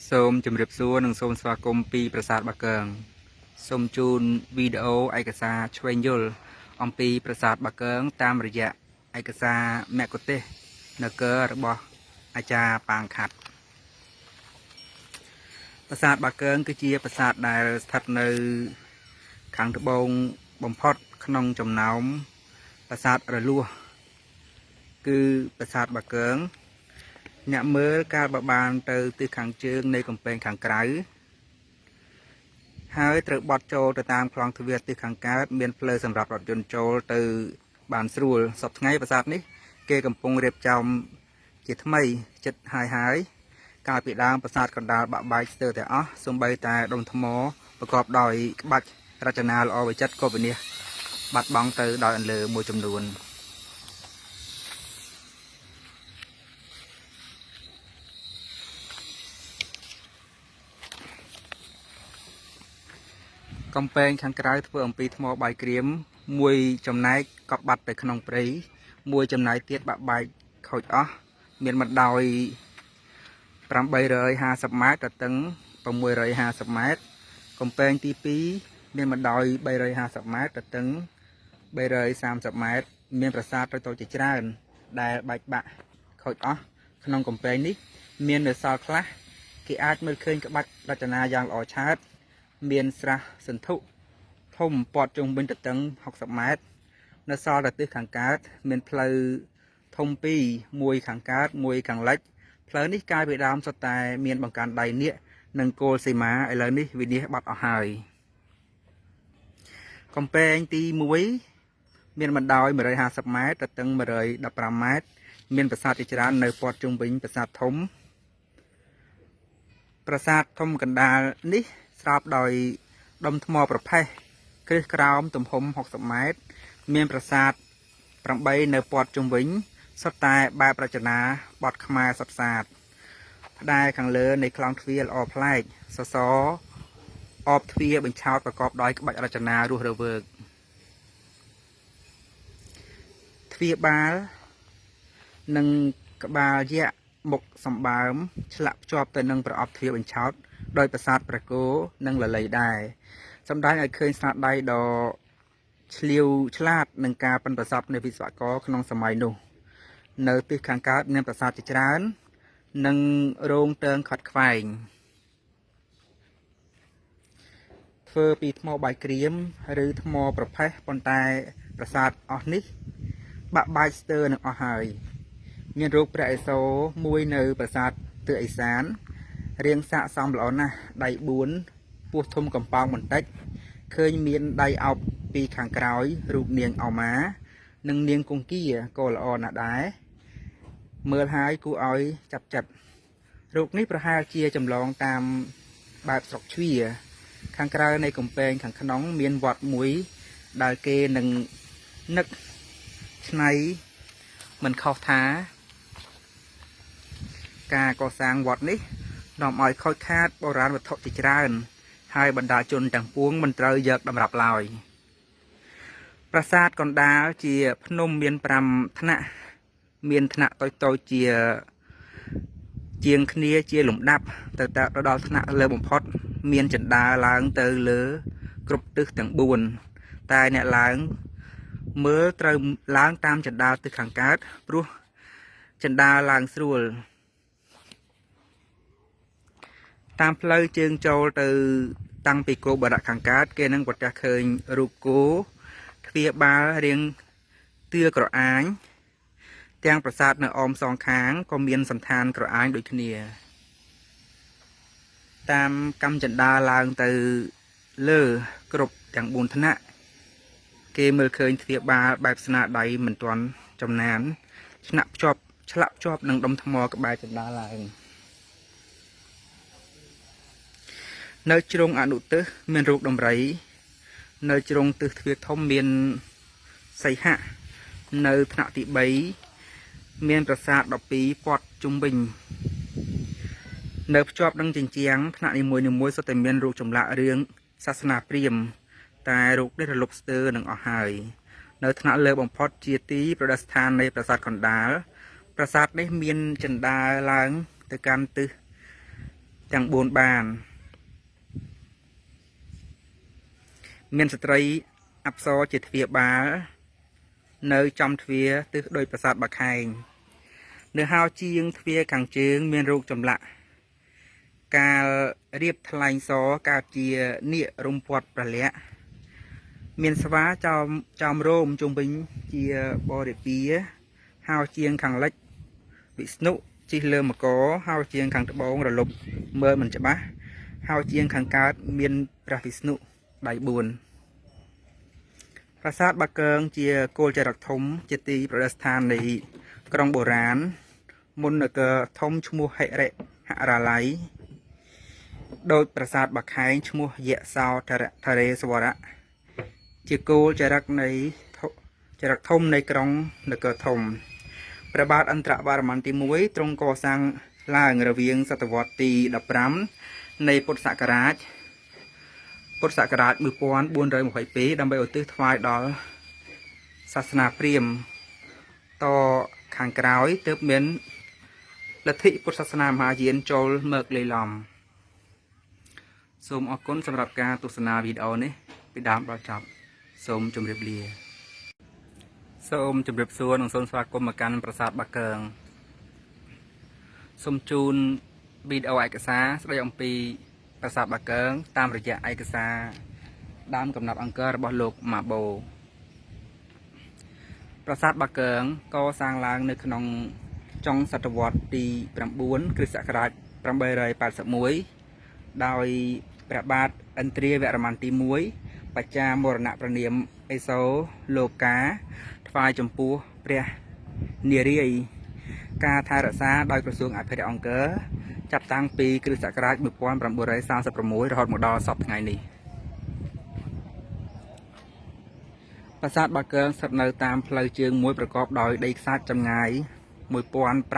សូមជម្រាបសួរនិងសូមស្វាគមន៍ពីប្រាសាទបាកើងសូមជូនវីដេអូឯកសារឆ្វេងយល់អំពីប្រាសាទបាកើងតាមរយៈឯកសារមគ្គុទ្ទេសក៍នគររបស់អាចារ្យប៉ាងខាត់ប្រាសាទបាកើងគឺជាប្រាសាទដែលស្ថិតនៅខាងត្បូងបំផុតក្នុងចំណោមប្រាសាទរលួសគឺប្រាសាទបាកើងអ្នកមើលកាលបបានទៅទិសខាងជើងនៃកំពែងខាងក្រៅហើយត្រូវបត់ចូលទៅតាមប្លង់ទ្វារទិសខាងកើតមានផ្លូវសម្រាប់រថយន្តចូលទៅបានស្រួលសប្តាហ៍ថ្ងៃប្រាសាទនេះគេកំពុងរៀបចំជាថ្មីចិត្តហើយកាលពីដើមប្រាសាទកណ្ដាលបាក់បែកស្ទើរតែអស់សូម្បីតែដុំថ្មប្រកបដោយក្បាច់រចនាល្អវិចិត្រក៏វិនិច្ឆ័យបាត់បង់ទៅដោយអន្លើមួយចំនួនកំពែងខាងក្រៅធ្វើអំពីថ្មបាយក្រៀមមួយចំណែកកប់បាត់ទៅក្នុងព្រៃមួយចំណែកទៀតបាក់បែកខូចអស់មានបណ្ដោយ850ម៉ែត្រទទឹង650ម៉ែត្រកំពែងទី2មានបណ្ដោយ350ម៉ែត្រទទឹង330ម៉ែត្រមានប្រាសាទតូចៗជាច្រើនដែលបែកបាក់ខូចអស់ក្នុងកំពែងនេះមាននៅសល់ខ្លះគេអាចមើលឃើញក្បាច់រចនាយ៉ាងល្អឆើតមានស្រះសន្ធុធំព័ទ្ធជុំវិញទទឹង60ម៉ែត្រនៅសល់តែទិសខាងកើតមានផ្លូវធំពីរមួយខាងកើតមួយខាងលិចផ្លូវនេះកាលពីដើមសុទ្ធតែមានបង្កាន់ដៃនាគនិងគោលសីមាឥឡូវនេះវិនិច្ឆ័យបាត់អស់ហើយកំពែងទី1មានបណ្ដោយ150ម៉ែត្រទទឹង115ម៉ែត្រមានប្រាសាទជាច្រើននៅព័ទ្ធជុំវិញប្រាសាទធំប្រាសាទធំកណ្ដាលនេះស្រោបដោយដុំថ្មប្រផេះគ្រឹះក្រោមទំហំ60ម៉ែត្រមានប្រាសាទ8នៅព័ទ្ធជុំវិញសុទ្ធតែបែបរចនាបថខ្មែរសុទ្ធសាធផ្តែរខាងលើនៃក្លោងទ្វារល្អប្លែកសសរអបទ្វារបញ្ឆោតប្រកបដោយក្បាច់រចនារស់រវើកទ្វារបាល់និងក្បាលយក្សមុខសម្បើមឆ្លាក់ភ្ជាប់ទៅនឹងប្រអប់ទ្វារបញ្ឆោតដោយប្រាសាទព្រះគោនិងលលៃដែរសម្ដែងឲ្យឃើញស្នាដៃដ៏ឆ្លៀវឆ្លាតនឹងការប៉ិនប្រសប់នៃវិស្វករក្នុងសម័យនោះនៅទិសខាងកើតមានប្រាសាទជាច្រើននិងរោងទងខាត់ខ្វែងធ្វើពីថ្មបាយក្រៀមឬថ្មប្រផេះប៉ុន្តែប្រាសាទអស់នេះបាក់បែកស្ទើរនឹងអស់ហើយមានរូបព្រះឥសូរមួយនៅប្រាសាទទិសឦសានរាងស័ក្តិសមល្អណាស់ដៃ4ពោះធំកំប៉ោងបន្តិចឃើញមានដៃអោបពីខាងក្រោយរូបនាងឱម៉ានិងនាងគង្គាក៏ល្អណាស់ដែរមើលហើយគួរឲ្យចាប់ចិត្តរូបនេះប្រហែលជាចម្លងតាមបែបស្រុកជ្វាខាងក្រៅនៃកំពែងខាងក្នុងមានវត្តមួយដែលគេនឹងនឹកឆ្នៃមិនខុសថាការកសាងវត្តនេះនាំឲ្យខូចខាតបុរាណវត្ថុជាច្រើនហើយបណ្ដាជនទាំងពួងមិនត្រូវយកតម្រាប់ឡើយប្រាសាទកណ្ដាលជាភ្នំមាន5ថ្នាក់មានថ្នាក់តូចៗជាងគ្នាជាលំដាប់ទៅដល់ថ្នាក់លើបំផុតមានជណ្ដើរឡើងទៅលើគ្រប់ទិសទាំង4តែអ្នកឡើងមើលត្រូវឡើងតាមជណ្ដើរទិសខាងកើតព្រោះជណ្ដើរឡើងស្រួលតាមផ្លូវជើងចូលទៅតាំងពីគោបរៈខាងកើតគេនឹងប្រទះឃើញរូបគោទ្វារបាល់រាងទឿក្រអាញទាំងប្រាសាទនៅអមសងខាងក៏មានសន្តានក្រអាញដូចគ្នាតាមកម្មចន្ទាឡើងទៅលើគ្រប់ទាំង4ថ្នាក់គេមើលឃើញទ្វារបាល់បែបស្នាដៃមិនទាន់ចំណានឆ្លាក់ភ្ជាប់នឹងដុំថ្មក្បែរចន្ទាឡើងនៅជ្រុងអនុទិសមានរូបដំរីនៅជ្រុងទិសទ្វារធំមានសីហៈនៅថ្នាក់ទី3មានប្រាសាទ12ព័ទ្ធជុំវិញនៅភ្ជាប់នឹងជញ្ជាំងថ្នាក់នីមួយៗសុទ្ធតែមានរូបចម្លាក់រឿងសាសនាព្រាហ្មណ៍តែរូបនេះរលុបស្ទើរនឹងអស់ហើយនៅថ្នាក់លើបំផុតជាទីប្រតិស្ថាននៃប្រាសាទកណ្ដាលប្រាសាទនេះមានជណ្ដើរឡើងទៅកាន់ទិស ទាំង4បានមានស្ត្រីអប្សរជាទ្វារបាលនៅចំទ្វារទិសដោយប្រាសាទបាខែងនៅហោជាងទ្វារខាងជើងមានរូបចម្លាក់កាលរៀបថ្លែងសកើតជានាគរំពាត់ប្រលាក់មានស្វាចោមរោមជុំវិញជាបរិពាហោជាងខាងលិចវិស្ណុជិះលើមកហោជាងខាងត្បូងរលប់មើលមិនច្បាស់ហោជាងខាងកើតមានព្រះវិស្ណុដៃ4ប្រាសាទបាគងជាគោលចរិតធំជាទីប្រតិស្ថាននៃក្រុងបុរាណមុននគរធំឈ្មោះហិរិហរាល័យដោយប្រាសាទបាខែងឈ្មោះយៈសោធរេសវរៈជាគោលចរិតនៃចរិតធំនៃក្រុងនគរធំព្រះបាទឥន្ទ្រវរ្ម័នទី1ទ្រង់កសាងឡើងរវាងសតវត្សទី15នៃពុទ្ធសករាជ1422ដើម្បីឧទ្ទិសថ្វាយដល់សាសនាព្រាហ្មណ៍តខាងក្រោយទើបមានលទ្ធិពុទ្ធសាសនាមហាយានចូលមកលេីឡំសូមអរគុណសម្រាប់ការទស្សនាវីដេអូនេះពីដើមដល់ចប់សូមជម្រាបលាសូមជម្រាបសួរនិងសូមស្វាគមន៍មកកាន់ប្រាសាទបាគងសូមជូនវីដេអូឯកសារស្ដីអំពីប្រាសាទបាគងតាមរយៈឯកសារដើមកំណត់អង្គររបស់លោកម៉ាបូប្រាសាទបាគងកសាងឡើងនៅក្នុងចុងសតវត្សទី9គ្រិស្តសករាជ881ដោយព្រះបាទឥន្ទ្រាវរ្ម័នទី1បច្ចាមរណៈព្រះនាមអេសូលោកកាថ្វាយចំពោះព្រះនារាយការថែរក្សាដោយក្រសួងអភិរក្សអង្គរចាប់តាំងពីគ្រិស្តសករាជ1936រហូតមកដល់សព្វថ្ងៃនេះប្រាសាទបាគងស្ថិតនៅតាមផ្លូវជើងមួយប្រកបដោយដីខ្សាច់ចម្ងាយ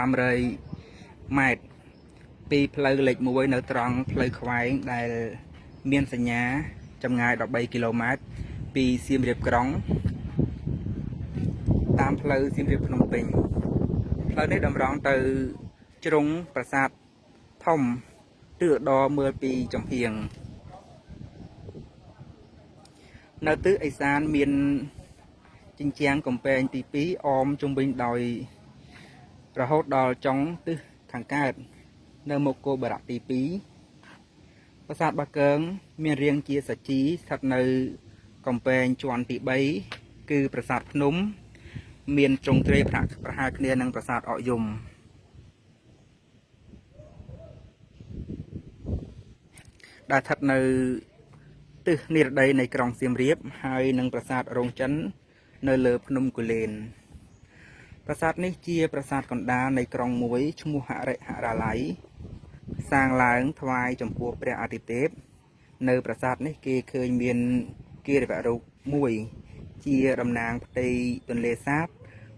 1500ម៉ែត្រពីផ្លូវលេខ1នៅត្រង់ផ្លូវខ្វែងដែលមានសញ្ញាចម្ងាយ13គីឡូម៉ែត្រពីសៀមរាបក្រុងតាមផ្លូវសៀមរាបភ្នំពេញផ្លូវនេះតម្រង់ទៅជ្រុងប្រាសាទធំទិសដរមើលពីចំហៀងនៅទិសឦសានមានជញ្ជាំងកំពែងទី2អមជុំវិញដោយរហូតដល់ចុងទិសខាងកើតនៅមុខគោបរៈទី2ប្រាសាទបាគងមានរាងជាសាជីស្ថិតនៅកំពែងជាន់ទី3គឺប្រាសាទភ្នំមានទ្រង់ទ្រាយប្រហែលគ្នានឹងប្រាសាទអកយំដែលស្ថិតនៅទិសនិរតីនៃក្រុងសៀមរាបហើយនឹងប្រាសាទរោងចិននៅលើភ្នំគូលែនប្រាសាទនេះជាប្រាសាទកណ្ដាលនៃក្រុងមួយឈ្មោះហរិហរាល័យសាងឡើងថ្វាយចំពោះព្រះអាទិទេពនៅប្រាសាទនេះគេឃើញមានគារវរូបមួយជាតំណាងផ្ទៃទន្លេសាប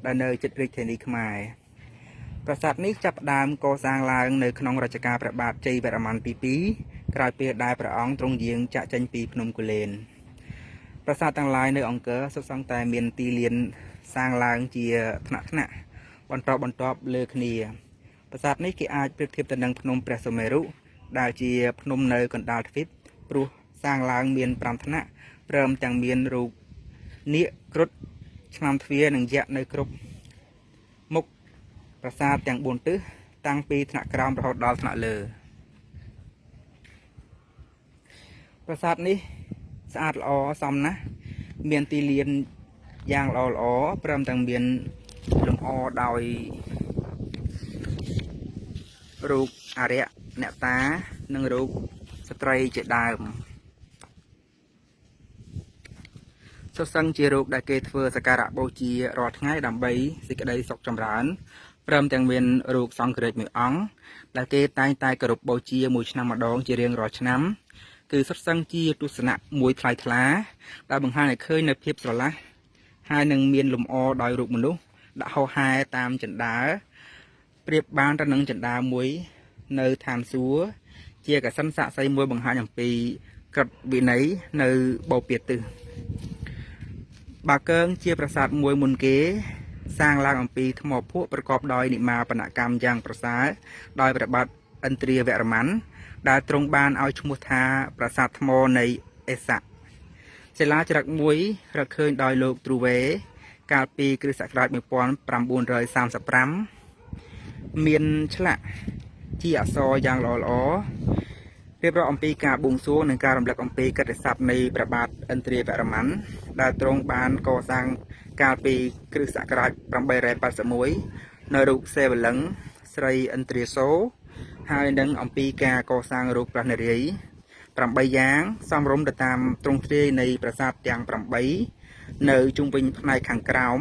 ដែលនៅជិតរាជធានីខ្មែរប្រាសាទនេះចាប់ផ្ដើមកសាងឡើងនៅក្នុងរជ្ជកាលព្រះបាទជ័យវរ្ម័នទី2ក្រោយពេលដែលព្រះអង្គទ្រង់យាងចាកចេញពីភ្នំគូលែនប្រាសាទទាំងឡាយនៅអង្គរសុទ្ធសឹងតែមានទីលានសាងឡើងជាថ្នាក់បន្តលើគ្នាប្រាសាទនេះគេអាចប្រៀបធៀបទៅនឹងភ្នំព្រះសុមេរុដែលជាភ្នំនៅកណ្ដាលទ្វីបព្រោះសាងឡើងមាន5ថ្នាក់ព្រមទាំងមានរូបនាគគ្រុឌឆ្នាំទ្វារនិងយក្សនៅគ្រប់មុខប្រាសាទទាំង4ទិសតាំងពីថ្នាក់ក្រោមរហូតដល់ថ្នាក់លើប្រាសាទនេះស្អាតល្អសមណាស់មានទីលានយ៉ាងល្អព្រមទាំងមានលម្អដោយរូបអរិយអ្នកតានិងរូបស្ត្រីជាដើមសុទ្ធសឹងជារូបដែលគេធ្វើសក្ការៈបូជារាល់ថ្ងៃដើម្បីសេចក្តីសុខចម្រើនព្រមទាំងមានរូបសង្ឃរាជមួយអង្គដែលគេតែងតែគោរពបូជាមួយឆ្នាំម្ដងជារៀងរាល់ឆ្នាំគឺសុទ្ធសឹងជាទស្សនៈមួយថ្លៃថ្លាដែលបង្ហាញឲ្យឃើញនៅភាពស្រឡះហើយនឹងមានលម្អដោយរូបមនុស្សដាក់ហោហែតាមជណ្ដើរប្រៀបបានទៅនឹងជណ្ដើរមួយនៅឋានសួគ៌ជាកសិនស័ក្តិសិទ្ធិមួយបង្ហាញអំពីក្រឹតវិន័យនៅបូព៌ាទិសបាគងជាប្រាសាទមួយមុនគេសាងឡើងអំពីថ្មភក់ប្រកបដោយនិមាបនកម្មយ៉ាងប្រសើរដោយព្រះបាទ ឥន្ទ្រាវរ្ម័នដែលទ្រង់បានឲ្យឈ្មោះថាប្រាសាទថ្មនៃអេសាសិលាចារឹកមួយរកឃើញដោយលោកទ្រូវេកាលពីគ្រិស្តសករាជ1935មានឆ្លាក់ជាអក្សរយ៉ាងល្អរៀបរាប់អំពីការបួងសួងនិងការរំលឹកអំពីកិត្តិស័ព្ទនៃព្រះបាទឥន្ទ្រាវរ្ម័នដែលទ្រង់បានកសាងកាលពីគ្រិស្តសករាជ881នៅរូបសេវលឹងស្រីឥន្ទ្រាសូរហើយនឹងអំពីការកសាងរូបព្រះនារី8យ៉ាងសំរុំទៅតាមទ្រង់ទ្រាយនៃប្រាសាទទាំង8នៅជុំវិញផ្នែកខាងក្រោម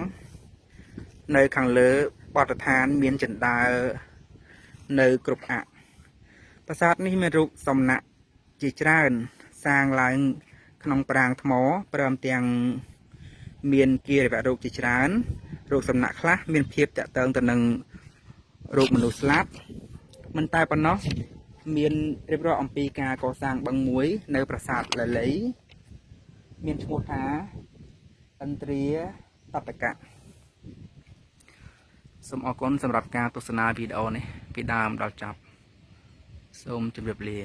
នៅខាងលើបទដ្ឋានមានជណ្ដើរនៅគ្រប់អ័ក្សប្រាសាទនេះមានរូបសំណាក់ជាច្រើនសាងឡើងក្នុងប្រាង្គថ្មព្រមទាំងមានគារវរូបជាច្រើនរូបសំណាក់ខ្លះមានភាពតាក់ទងទៅនឹងរូបមនុស្សស្លាប់មិនតែប៉ុណ្ណោះមានរៀបរាប់អំពីការកសាងបឹងមួយនៅប្រាសាទលលៃមានឈ្មោះថាឥន្ទ្រាតតកៈសូមអរគុណសម្រាប់ការទស្សនាវីដេអូនេះពីដើមដល់ចប់សូមជម្រាបលា